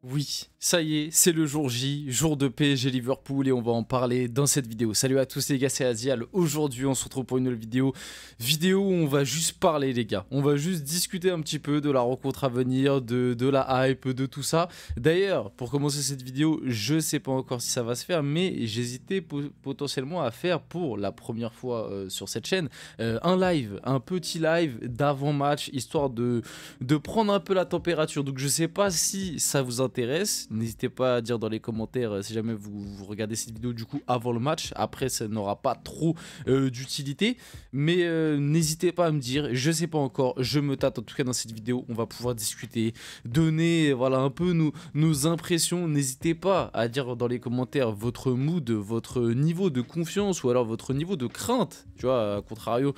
Oui, ça y est, c'est le jour J, jour de PSG Liverpool et on va en parler dans cette vidéo. Salut à tous les gars, c'est Azial. Aujourd'hui, on se retrouve pour une nouvelle vidéo où on va juste parler les gars. On va juste discuter un petit peu de la rencontre à venir, de la hype, de tout ça. D'ailleurs, pour commencer cette vidéo, je sais pas encore si ça va se faire, mais j'hésitais potentiellement à faire pour la première fois sur cette chaîne un live, un petit live d'avant-match, histoire de prendre un peu la température. Donc je sais pas si ça vous intéresse, n'hésitez pas à dire dans les commentaires si jamais vous regardez cette vidéo du coup avant le match. Après ça n'aura pas trop d'utilité, mais n'hésitez pas à me dire, je sais pas encore, je me tâte en tout cas dans cette vidéo, on va pouvoir discuter, donner voilà un peu nos impressions. N'hésitez pas à dire dans les commentaires votre mood, votre niveau de confiance ou alors votre niveau de crainte, tu vois, à contrario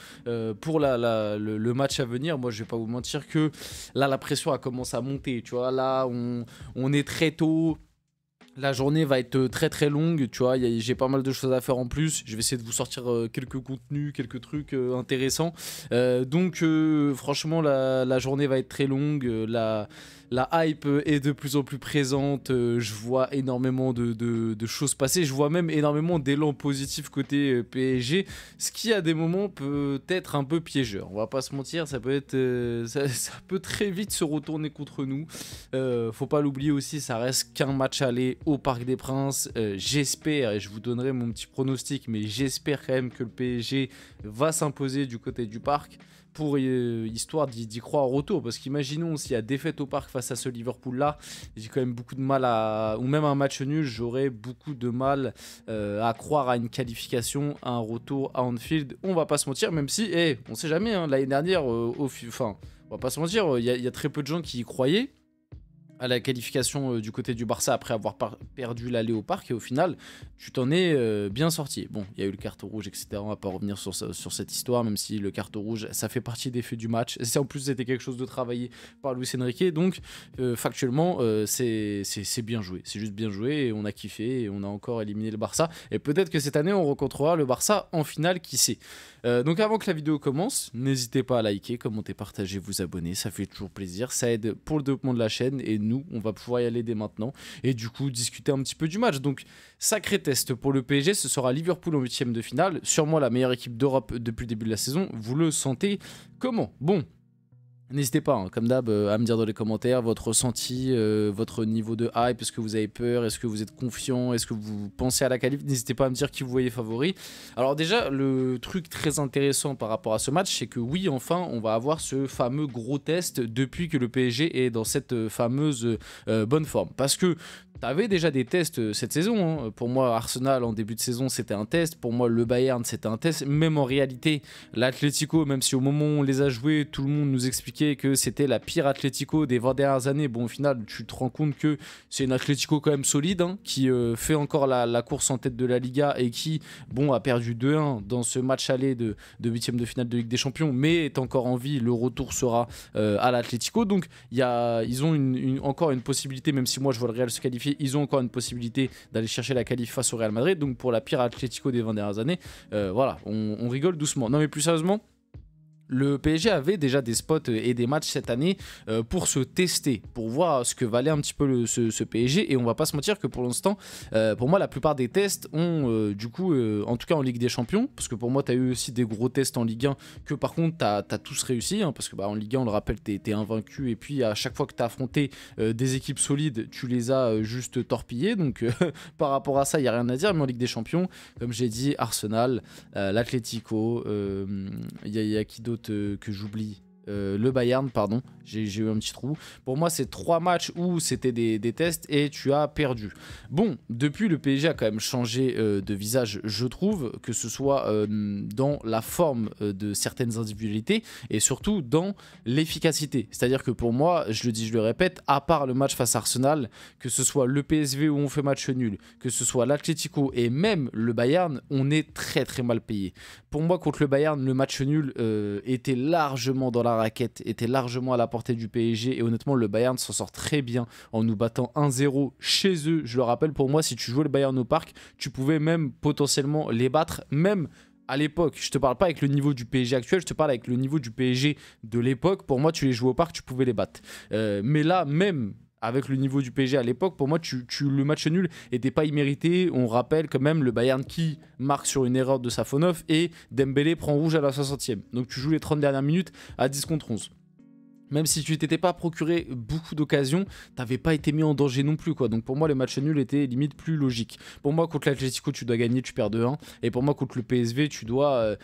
pour le match à venir. Moi je vais pas vous mentir que là la pression a commencé à monter, tu vois, là on est très tôt. La journée va être très très longue, tu vois, j'ai pas mal de choses à faire en plus. Je vais essayer de vous sortir quelques contenus, quelques trucs intéressants. Donc franchement la journée va être très longue, la hype est de plus en plus présente, je vois énormément de choses passer, je vois même énormément d'élan positif côté PSG, ce qui à des moments peut être un peu piégeur, on va pas se mentir, ça peut être, ça peut très vite se retourner contre nous. Faut pas l'oublier aussi, ça reste qu'un match aller au Parc des Princes. J'espère, et je vous donnerai mon petit pronostic, mais j'espère quand même que le PSG va s'imposer du côté du Parc pour histoire d'y croire au retour, parce qu'imaginons s'il y a défaite au Parc face à ce Liverpool là, j'ai quand même beaucoup de mal à, ou même un match nul, j'aurais beaucoup de mal à croire à une qualification, à un retour à Anfield. On va pas se mentir, même si on sait jamais, hein, l'année dernière enfin on va pas se mentir, il y a très peu de gens qui y croyaient à la qualification du côté du Barça après avoir perdu l'aller au Parc, et au final tu t'en es bien sorti. Bon, il y a eu le carton rouge, etc. On va pas revenir sur cette histoire, même si le carton rouge ça fait partie des faits du match. En plus c'était quelque chose de travaillé par Luis Enrique, donc factuellement c'est bien joué, c'est juste bien joué et on a kiffé et on a encore éliminé le Barça, et peut-être que cette année on rencontrera le Barça en finale, qui sait. Donc avant que la vidéo commence, n'hésitez pas à liker, commenter, partager, vous abonner, ça fait toujours plaisir, ça aide pour le développement de la chaîne, et nous on va pouvoir y aller dès maintenant et du coup discuter un petit peu du match. Donc sacré test pour le PSG, ce sera Liverpool en 8ème de finale, sûrement la meilleure équipe d'Europe depuis le début de la saison. Vous le sentez comment? Bon, n'hésitez pas, hein, comme d'hab, à me dire dans les commentaires votre ressenti, votre niveau de hype. Est-ce que vous avez peur? Est-ce que vous êtes confiant? Est-ce que vous pensez à la qualif? N'hésitez pas à me dire qui vous voyez favori. Alors déjà, le truc très intéressant par rapport à ce match, c'est que oui, enfin, on va avoir ce fameux gros test depuis que le PSG est dans cette fameuse bonne forme. Parce que t'avais déjà des tests cette saison, hein. Pour moi, Arsenal en début de saison c'était un test. Pour moi, le Bayern c'était un test. Même en réalité, l'Atlético, même si au moment où on les a joués, tout le monde nous expliquait que c'était la pire Atlético des 20 dernières années. Bon, au final, tu te rends compte que c'est une Atlético quand même solide, hein, qui fait encore la course en tête de la Liga et qui, bon, a perdu 2-1 dans ce match aller de 8ème de finale de Ligue des Champions, mais est encore en vie. Le retour sera à l'Atlético. Donc, ils ont encore une possibilité, même si moi je vois le Real se qualifier, ils ont encore une possibilité d'aller chercher la qualif face au Real Madrid. Donc pour la pire Atlético des 20 dernières années, voilà, on rigole doucement. Non mais plus sérieusement, le PSG avait déjà des spots et des matchs cette année pour se tester, pour voir ce que valait un petit peu ce PSG. Et on va pas se mentir que pour l'instant, pour moi, la plupart des tests ont du coup, en tout cas en Ligue des Champions, parce que pour moi, tu as eu aussi des gros tests en Ligue 1 que par contre, tu as tous réussi. Hein, parce que en Ligue 1, on le rappelle, tu es invaincu. Et puis à chaque fois que tu as affronté des équipes solides, tu les as juste torpillées. Donc par rapport à ça, il n'y a rien à dire. Mais en Ligue des Champions, comme j'ai dit, Arsenal, l'Atlético, il y a qui d'autre que j'oublie, le Bayern, pardon, j'ai eu un petit trou. Pour moi, c'est 3 matchs où c'était des tests et tu as perdu. Bon, depuis, le PSG a quand même changé de visage, je trouve, que ce soit dans la forme de certaines individualités et surtout dans l'efficacité. C'est-à-dire que pour moi, je le dis, je le répète, à part le match face à Arsenal, que ce soit le PSV où on fait match nul, que ce soit l'Atlético et même le Bayern, on est très très mal payé. Pour moi, contre le Bayern, le match nul était largement dans la raquette, était largement à la portée du PSG, et honnêtement le Bayern s'en sort très bien en nous battant 1-0 chez eux. Je le rappelle, pour moi, si tu jouais le Bayern au Parc, tu pouvais même potentiellement les battre, même à l'époque. Je te parle pas avec le niveau du PSG actuel, je te parle avec le niveau du PSG de l'époque. Pour moi, tu les jouais au Parc, tu pouvais les battre. Mais là, même avec le niveau du PSG à l'époque, pour moi, le match nul n'était pas immérité. On rappelle quand même le Bayern qui marque sur une erreur de Safonov et Dembélé prend rouge à la 60e. Donc tu joues les 30 dernières minutes à 10 contre 11. Même si tu t'étais pas procuré beaucoup d'occasions, t'avais pas été mis en danger non plus, quoi. Donc pour moi, le match nul était limite plus logique. Pour moi, contre l'Atlético, tu dois gagner, tu perds 2-1. Et pour moi, contre le PSV, tu dois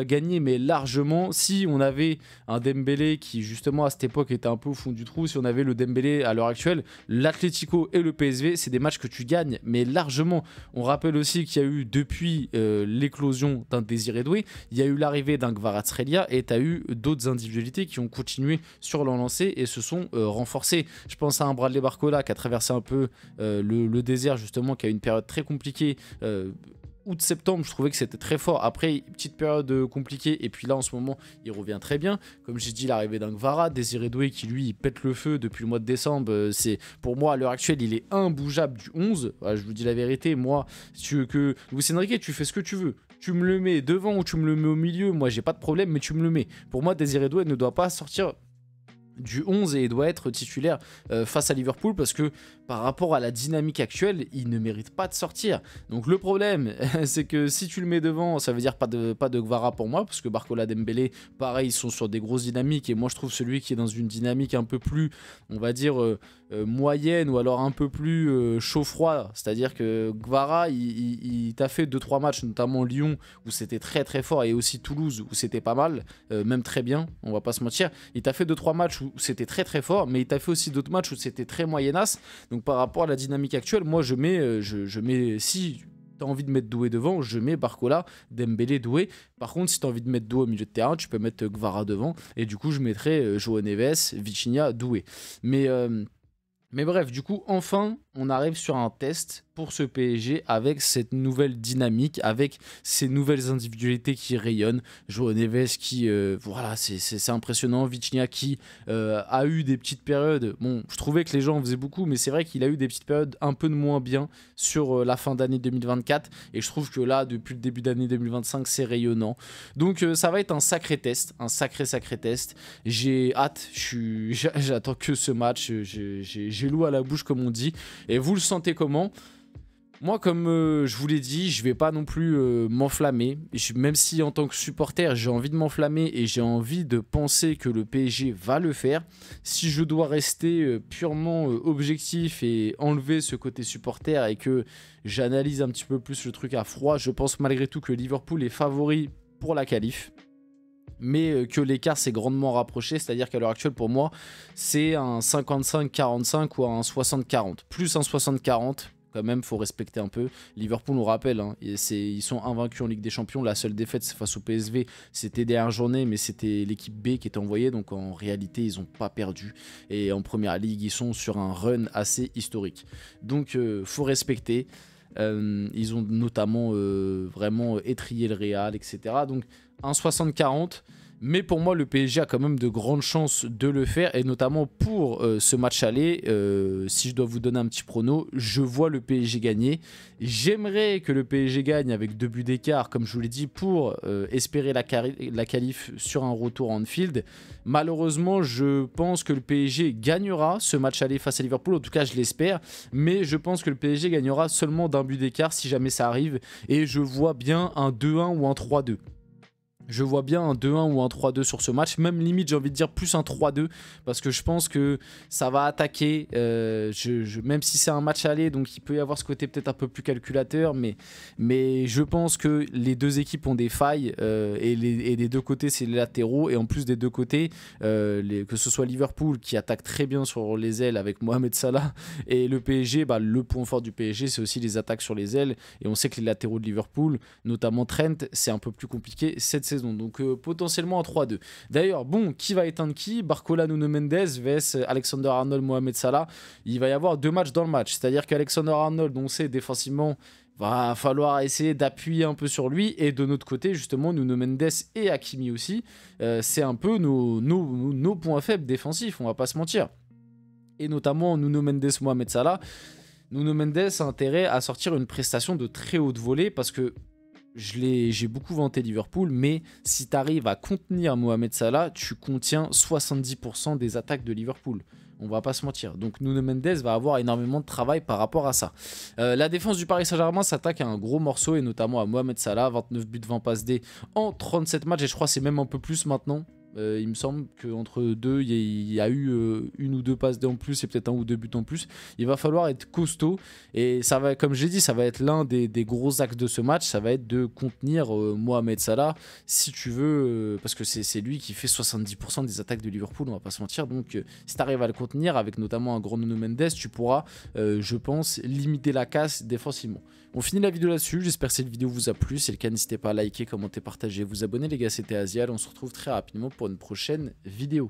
gagner, mais largement. Si on avait un Dembélé qui, justement, à cette époque, était un peu au fond du trou, si on avait le Dembélé à l'heure actuelle, l'Atlético et le PSV, c'est des matchs que tu gagnes, mais largement. On rappelle aussi qu'il y a eu, depuis l'éclosion d'un Désiré Doué, il y a eu l'arrivée d'un Kvaratskhelia et tu as eu d'autres individualités qui ont continué sur l'an lancé et se sont renforcés. Je pense à un Bradley Barcola qui a traversé un peu le désert, justement, qui a eu une période très compliquée. Août-septembre, je trouvais que c'était très fort. Après, petite période compliquée. Et puis là, en ce moment, il revient très bien. Comme j'ai dit, l'arrivée d'un Kvara, Désiré Doué qui, lui, il pète le feu depuis le mois de décembre. C'est pour moi, à l'heure actuelle, il est imbougeable du 11. Voilà, je vous dis la vérité. Moi, si tu veux que Luis Enrique, tu fais ce que tu veux. Tu me le mets devant ou tu me le mets au milieu. Moi, j'ai pas de problème, mais tu me le mets. Pour moi, Désiré Doué ne doit pas sortir du 11 et doit être titulaire face à Liverpool parce que par rapport à la dynamique actuelle, il ne mérite pas de sortir. Donc le problème, c'est que si tu le mets devant, ça veut dire pas de Kvara pour moi, parce que Barcola, Dembélé, pareil, ils sont sur des grosses dynamiques et moi je trouve celui qui est dans une dynamique un peu plus, on va dire, moyenne ou alors un peu plus chaud-froid, c'est-à-dire que Kvara, il t'a fait 2-3 matchs, notamment Lyon, où c'était très très fort, et aussi Toulouse, où c'était pas mal, même très bien, on va pas se mentir. Il t'a fait 2-3 matchs où c'était très très fort, mais il t'a fait aussi d'autres matchs où c'était très moyennasse. Donc par rapport à la dynamique actuelle, moi je mets si t'as envie de mettre Doué devant, je mets Barcola, Dembélé, Doué. Par contre, si t'as envie de mettre Doué au milieu de terrain, tu peux mettre Kvara devant, et du coup je mettrais João Neves, Vitinha, Doué. Mais bref, du coup, enfin, on arrive sur un test pour ce PSG avec cette nouvelle dynamique, avec ces nouvelles individualités qui rayonnent. João Neves qui, voilà, c'est impressionnant. Vitinha qui a eu des petites périodes. Bon, je trouvais que les gens en faisaient beaucoup, mais c'est vrai qu'il a eu des petites périodes un peu de moins bien sur la fin d'année 2024. Et je trouve que là, depuis le début d'année 2025, c'est rayonnant. Donc ça va être un sacré test, un sacré test. J'ai hâte, j'attends que ce match. J'ai l'eau à la bouche, comme on dit. Et vous le sentez comment ? Moi, comme je vous l'ai dit, je vais pas non plus m'enflammer. Même si en tant que supporter, j'ai envie de m'enflammer et j'ai envie de penser que le PSG va le faire. Si je dois rester purement objectif et enlever ce côté supporter et que j'analyse un petit peu plus le truc à froid, je pense malgré tout que Liverpool est favori pour la qualif. Mais que l'écart s'est grandement rapproché, c'est-à-dire qu'à l'heure actuelle, pour moi, c'est un 55-45 ou un 60-40. Plus un 60-40, quand même, faut respecter un peu. Liverpool, on rappelle, hein, ils sont invaincus en Ligue des Champions. La seule défaite, c'est face au PSV. C'était dernière journée, mais c'était l'équipe B qui était envoyée. Donc en réalité, ils n'ont pas perdu. Et en Première Ligue, ils sont sur un run assez historique. Donc, faut respecter. Ils ont notamment vraiment étrillé le Real, etc. Donc un 60-40, mais pour moi le PSG a quand même de grandes chances de le faire, et notamment pour ce match aller, si je dois vous donner un petit prono, je vois le PSG gagner. J'aimerais que le PSG gagne avec 2 buts d'écart, comme je vous l'ai dit, pour espérer la qualif sur un retour en Anfield. Malheureusement, je pense que le PSG gagnera ce match aller face à Liverpool, en tout cas je l'espère, mais je pense que le PSG gagnera seulement d'1 but d'écart si jamais ça arrive, et je vois bien un 2-1 ou un 3-2. Je vois bien un 2-1 ou un 3-2 sur ce match, même limite j'ai envie de dire plus un 3-2, parce que je pense que ça va attaquer, même si c'est un match aller, donc il peut y avoir ce côté peut-être un peu plus calculateur, mais je pense que les deux équipes ont des failles, et des deux côtés c'est les latéraux, et en plus des deux côtés, que ce soit Liverpool qui attaque très bien sur les ailes avec Mohamed Salah, et le PSG, le point fort du PSG c'est aussi les attaques sur les ailes, et on sait que les latéraux de Liverpool, notamment Trent, c'est un peu plus compliqué cette saison. Donc potentiellement un 3-2. D'ailleurs, bon, qui va éteindre qui ? Barcola, Nuno Mendes vs Alexander-Arnold, Mohamed Salah. Il va y avoir 2 matchs dans le match. C'est-à-dire qu'Alexander-Arnold, on sait défensivement, va falloir essayer d'appuyer un peu sur lui. Et de notre côté, justement, Nuno Mendes et Hakimi aussi, c'est un peu nos points faibles défensifs, on va pas se mentir. Et notamment Nuno Mendes, Mohamed Salah. Nuno Mendes a intérêt à sortir une prestation de très haute volée, parce que j'ai beaucoup vanté Liverpool, mais si tu arrives à contenir Mohamed Salah, tu contiens 70% des attaques de Liverpool. On va pas se mentir. Donc Nuno Mendes va avoir énormément de travail par rapport à ça. La défense du Paris Saint-Germain s'attaque à un gros morceau et notamment à Mohamed Salah, 29 buts, 20 passes D en 37 matchs et je crois que c'est même un peu plus maintenant. Il me semble qu'entre deux, il y a eu une ou deux passes D en plus et peut-être un ou deux buts en plus. Il va falloir être costaud et ça va, comme j'ai dit, ça va être l'un des gros axes de ce match. Ça va être de contenir Mohamed Salah, si tu veux, parce que c'est lui qui fait 70% des attaques de Liverpool, on va pas se mentir. Donc si tu arrives à le contenir avec notamment un grand Nuno Mendes, tu pourras, je pense, limiter la casse défensivement. On finit la vidéo là-dessus, j'espère que cette vidéo vous a plu. Si c'est le cas, n'hésitez pas à liker, commenter, partager, vous abonner les gars, c'était Azial. On se retrouve très rapidement pour une prochaine vidéo.